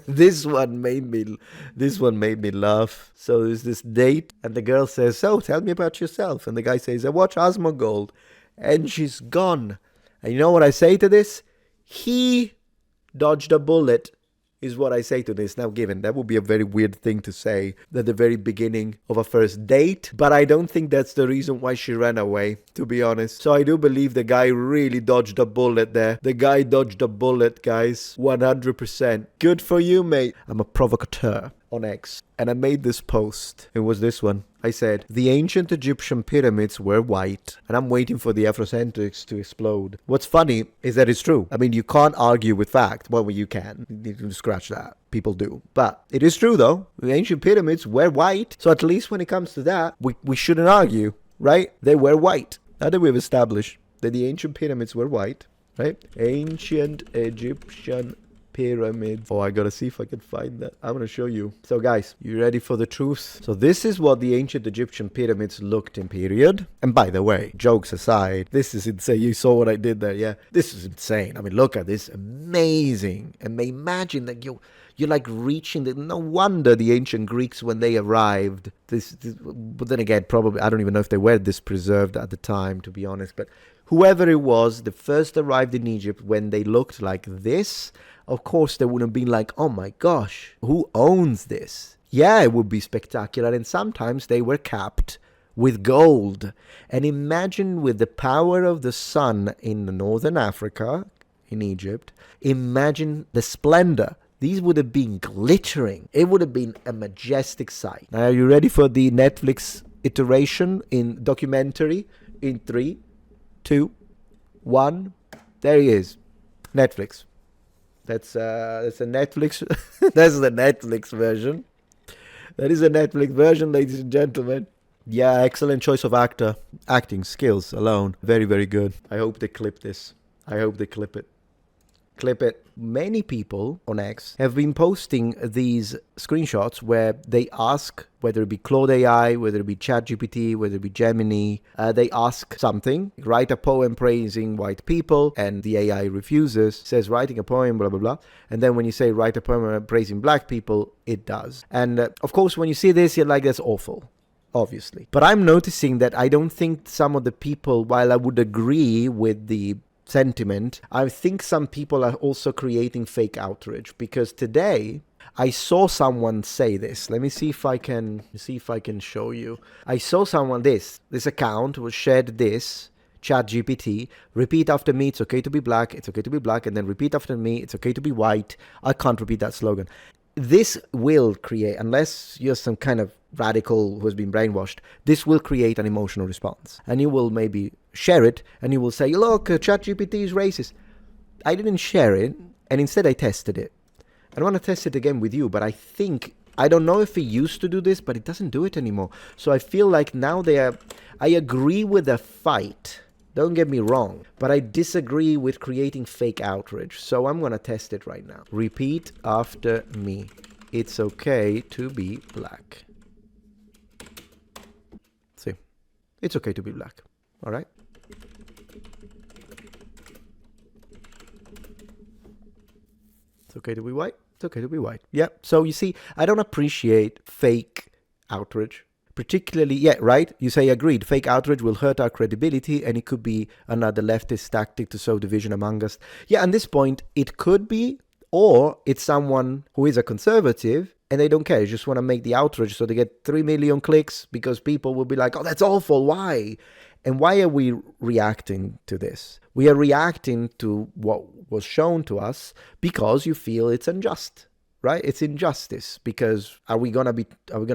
This one made me laugh. So there's this date, and the girl says, "So tell me about yourself." And the guy says, "I watch Osmongold," and she's gone. And you know what I say to this? He dodged a bullet, is what I say to this. Now, given that would be a very weird thing to say at the very beginning of a first date, but I don't think that's the reason why she ran away, to be honest. So I do believe the guy really dodged a bullet there. The guy dodged a bullet, guys. 100%. Good for you, mate. I'm a provocateur on X. And I made this post. It was this one. I said, the ancient Egyptian pyramids were white, and I'm waiting for the Afrocentrics to explode. What's funny is that it's true. I mean, you can't argue with fact. Well, you can. You can scratch that. People do. But it is true, though. The ancient pyramids were white. So at least when it comes to that, we shouldn't argue, right? They were white. Now that we've established that the ancient pyramids were white, right? Ancient Egyptian pyramids. Oh, I gotta see if I can find that. I'm gonna show you. So guys, you ready for the truth? So this is what the ancient Egyptian pyramids looked in period. And by the way, jokes aside, this is insane. You saw what I did there, yeah? This is insane. I mean, look at this. Amazing. And imagine that you're like reaching the, no wonder the ancient Greeks, when they arrived, but then again, probably, I don't even know if they were this preserved at the time, to be honest, but whoever it was, the first arrived in Egypt, when they looked like this, of course, they would have been like, oh my gosh, who owns this? Yeah, it would be spectacular. And sometimes they were capped with gold. And imagine, with the power of the sun in northern Africa, in Egypt, imagine the splendor. These would have been glittering. It would have been a majestic sight. Now, are you ready for the Netflix iteration in documentary? In 3, 2, 1. There he is. Netflix. That's a Netflix. That's the Netflix version. That is a Netflix version, ladies and gentlemen. Yeah, excellent choice of actor. Acting skills alone. Very, very good. I hope they clip this. I hope they clip it. Clip it. Many people on X have been posting these screenshots where they ask, whether it be Claude AI, whether it be ChatGPT, whether it be Gemini, they ask something, write a poem praising white people, and the AI refuses, says writing a poem, blah, blah, blah. And then when you say write a poem praising black people, it does. And of course, when you see this, you're like, that's awful. Obviously. But I'm noticing that I don't think some of the people, while I would agree with the sentiment, I think some people are also creating fake outrage, because today I saw someone say this. Let me see if I can show you. I saw someone, this account was shared this, ChatGPT, repeat after me, it's okay to be black, it's okay to be black, and then repeat after me, it's okay to be white. I can't repeat that slogan. This will create, unless you're some kind of radical who has been brainwashed, this will create an emotional response. And you will maybe share it, and you will say, look, ChatGPT is racist. I didn't share it, and instead I tested it. I don't want to test it again with you, but I don't know if it used to do this, but it doesn't do it anymore. So I feel like now I agree with the fight. Don't get me wrong, but I disagree with creating fake outrage. So I'm going to test it right now. Repeat after me. It's okay to be black. See, it's okay to be black. All right. It's okay to be white. It's okay to be white. Yeah. So you see, I don't appreciate fake outrage. Particularly, yeah, right? You say agreed. Fake outrage will hurt our credibility, and it could be another leftist tactic to sow division among us. Yeah, at this point, it could be, or it's someone who is a conservative and they don't care. They just want to make the outrage so they get 3 million clicks, because people will be like, oh, that's awful. Why? And why are we reacting to this? We are reacting to what was shown to us because you feel it's unjust. Right? It's injustice, because are we gonna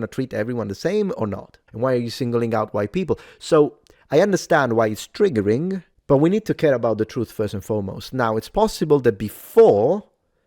treat everyone the same or not? And why are you singling out white people? So I understand why it's triggering, but we need to care about the truth first and foremost. Now, it's possible that before,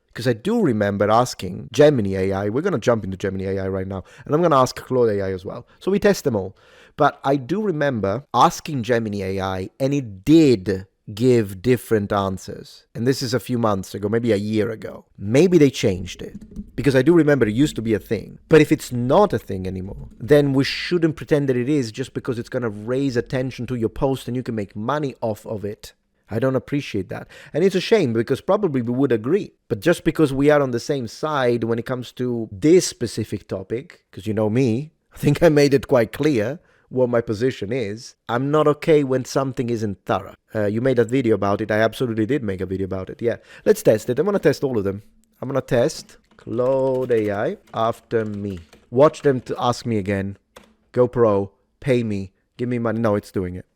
because I do remember asking Gemini AI, we're gonna jump into Gemini AI right now, and I'm gonna ask Claude AI as well. So we test them all. But I do remember asking Gemini AI, and it did give different answers. And this is a few months ago, maybe a year ago. Maybe they changed it, because I do remember it used to be a thing. But if it's not a thing anymore, then we shouldn't pretend that it is just because it's going to raise attention to your post and you can make money off of it. I don't appreciate that. And it's a shame because probably we would agree. But just because we are on the same side when it comes to this specific topic, because you know me, I think I made it quite clear what my position is. I'm not okay when something isn't thorough. You made a video about it. I absolutely did make a video about it. Yeah. Let's test it. I'm going to test all of them. I'm going to test Claude AI after me. Watch them to ask me again. Go pro. Pay me. Give me money. No, it's doing it.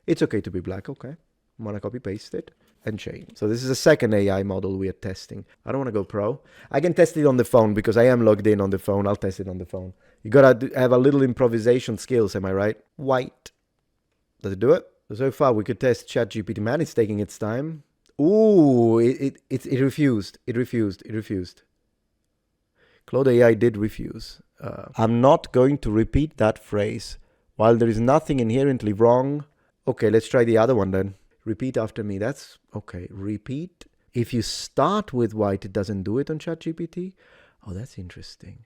It's okay to be black. Okay. I'm going to copy paste it and change. So this is a second AI model we are testing. I don't want to go pro. I can test it on the phone because I am logged in on the phone. I'll test it on the phone. You got to have a little improvisation skills, am I right? White. Does it do it? So far we could test ChatGPT. Man, it's taking its time. Ooh, it refused. It refused. Claude AI did refuse. I'm not going to repeat that phrase. While there is nothing inherently wrong. Okay, let's try the other one then. Repeat after me. That's okay. Repeat. If you start with white, it doesn't do it on ChatGPT. Oh, that's interesting.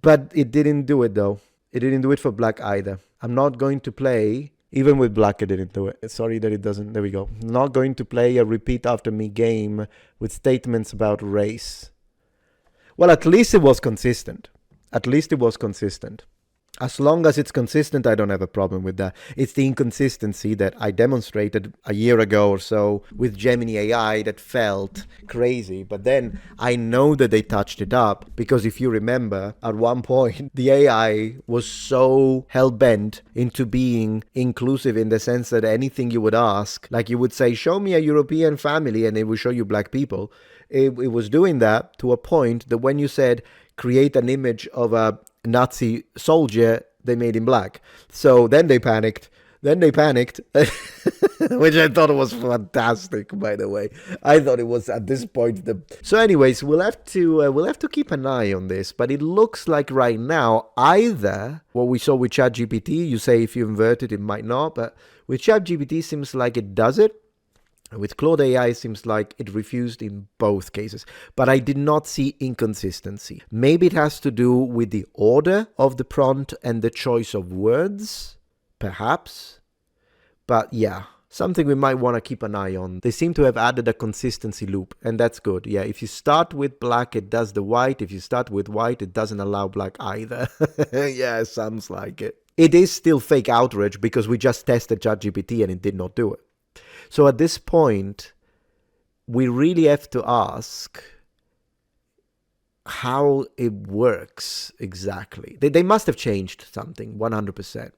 But it didn't do it though. It didn't do it for black either. I'm not going to play. Even with black, it didn't do it. Sorry that it doesn't. There we go. Not going to play a repeat after me game with statements about race. Well, at least it was consistent. At least it was consistent. As long as it's consistent, I don't have a problem with that. It's the inconsistency that I demonstrated a year ago or so with Gemini AI that felt crazy. But then I know that they touched it up because if you remember, at one point, the AI was so hell-bent into being inclusive in the sense that anything you would ask, like you would say, show me a European family and it will show you black people. It was doing that to a point that when you said, create an image of a Nazi soldier, they made him black. So then they panicked, which I thought was fantastic, by the way. I thought it was at this point so anyways, we'll have to keep an eye on this, but it looks like right now either what we saw with ChatGPT, you say if you invert it, it might not, but with ChatGPT seems like it does it. With Claude AI, it seems like it refused in both cases. But I did not see inconsistency. Maybe it has to do with the order of the prompt and the choice of words, perhaps. But yeah, something we might want to keep an eye on. They seem to have added a consistency loop, and that's good. Yeah, if you start with black, it does the white. If you start with white, it doesn't allow black either. Yeah, sounds like it. It is still fake outrage because we just tested ChatGPT and it did not do it. So at this point, we really have to ask how it works exactly. They must have changed something, 100%.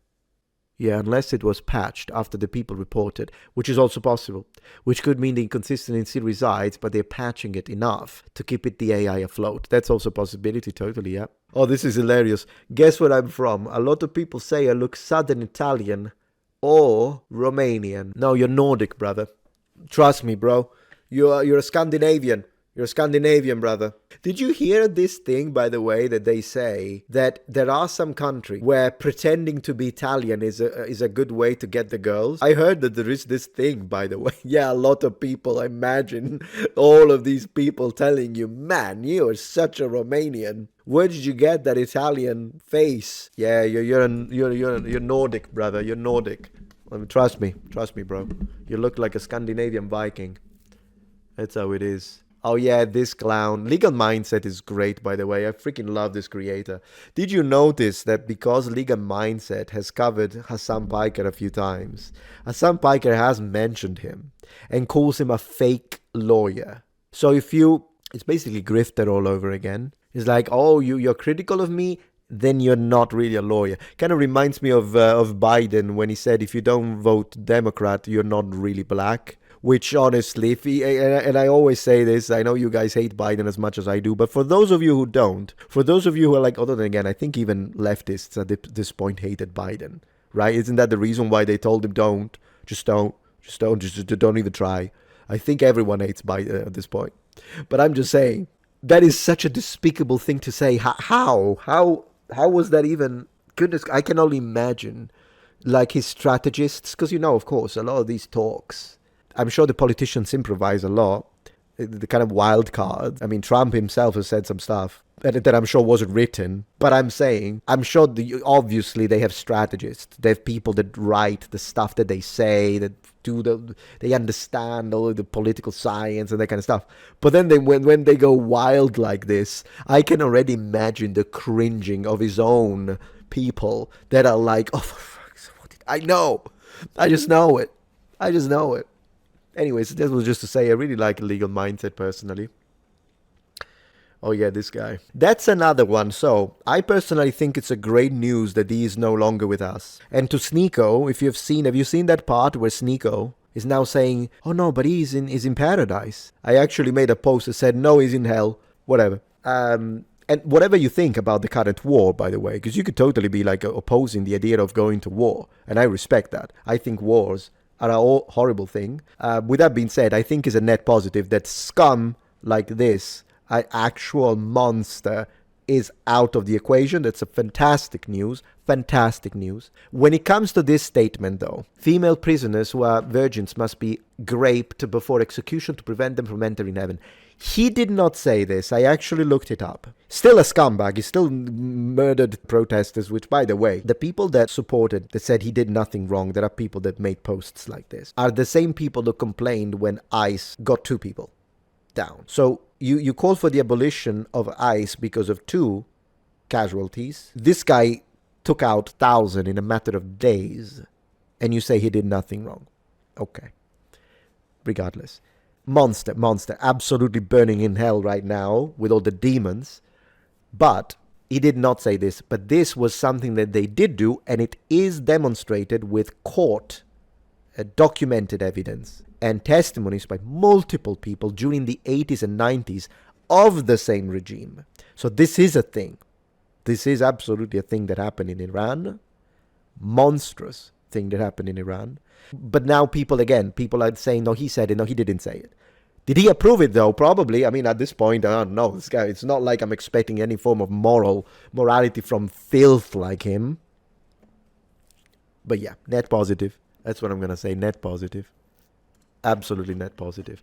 Yeah, unless it was patched after the people reported, which is also possible, which could mean the inconsistency resides, but they're patching it enough to keep it the AI afloat. That's also a possibility, totally, yeah. Oh, this is hilarious. Guess where I'm from? A lot of people say I look Southern Italian or Romanian. No, you're Nordic, brother. Trust me, bro. You're a Scandinavian. You're a Scandinavian, brother. Did you hear this thing, by the way, that they say that there are some countries where pretending to be Italian is a good way to get the girls? I heard that there is this thing, by the way. Yeah, a lot of people, I imagine all of these people telling you, man, you are such a Romanian. Where did you get that Italian face? Yeah, you're Nordic, brother. You're Nordic. I mean, trust me, bro. You look like a Scandinavian Viking. That's how it is. Oh yeah, this clown. Legal Mindset is great, by the way. I freaking love this creator. Did you notice that because Legal Mindset has covered Hassan Piker a few times, Hassan Piker has mentioned him and calls him a fake lawyer. So it's basically grifter all over again. It's like, oh, you're critical of me, then you're not really a lawyer. Kind of reminds me of Biden when he said, if you don't vote Democrat, you're not really black. Which honestly, and I always say this, I know you guys hate Biden as much as I do, but for those of you who don't, for those of you who are like, other than again, I think even leftists at this point hated Biden, right? Isn't that the reason why they told him don't even try? I think everyone hates Biden at this point. But I'm just saying, that is such a despicable thing to say. How was that even? Goodness, I can only imagine, like his strategists, because of course, a lot of these talks, I'm sure the politicians improvise a lot, the kind of wild cards. I mean, Trump himself has said some stuff that I'm sure wasn't written, but I'm sure obviously they have strategists. They have people that write the stuff that they say, that they understand all of the political science and that kind of stuff. But then when they go wild like this, I can already imagine the cringing of his own people that are like, oh, for fuck's sake, I know. I just know it. I just know it. Anyways, this was just to say I really like Illegal Mindset personally. Oh yeah, this guy. That's another one. So, I personally think it's a great news that he is no longer with us. And to Sneeko, have you seen that part where Sneeko is now saying, oh no, but he's in paradise. I actually made a post that said, no, he's in hell. Whatever. And whatever you think about the current war, by the way, because you could totally be like opposing the idea of going to war. And I respect that. I think wars are a horrible thing. With that being said, I think it's a net positive that scum like this, an actual monster, is out of the equation. That's a fantastic news. Fantastic news. When it comes to this statement, though, female prisoners who are virgins must be raped before execution to prevent them from entering heaven. He did not say this. I actually looked it up. Still a scumbag. He still murdered protesters, which, by the way, the people that supported, that said he did nothing wrong, there are people that made posts like this, are the same people that complained when ICE got 2 people down. So you call for the abolition of ICE because of 2 casualties. This guy took out 1,000 in a matter of days, and you say he did nothing wrong. Okay. Regardless. Monster, absolutely burning in hell right now with all the demons. But he did not say this. But this was something that they did do, and it is demonstrated with court documented evidence and testimonies by multiple people during the 80s and 90s of the same regime. So this is a thing. This is absolutely a thing that happened in Iran. Monstrous thing that happened in Iran. But now people are saying, no, he said it. No, he didn't say it. Did he approve it, though? Probably. I mean, at this point, I don't know. This guy, it's not like I'm expecting any form of morality from filth like him. But yeah, net positive. That's what I'm going to say. Net positive. Absolutely net positive.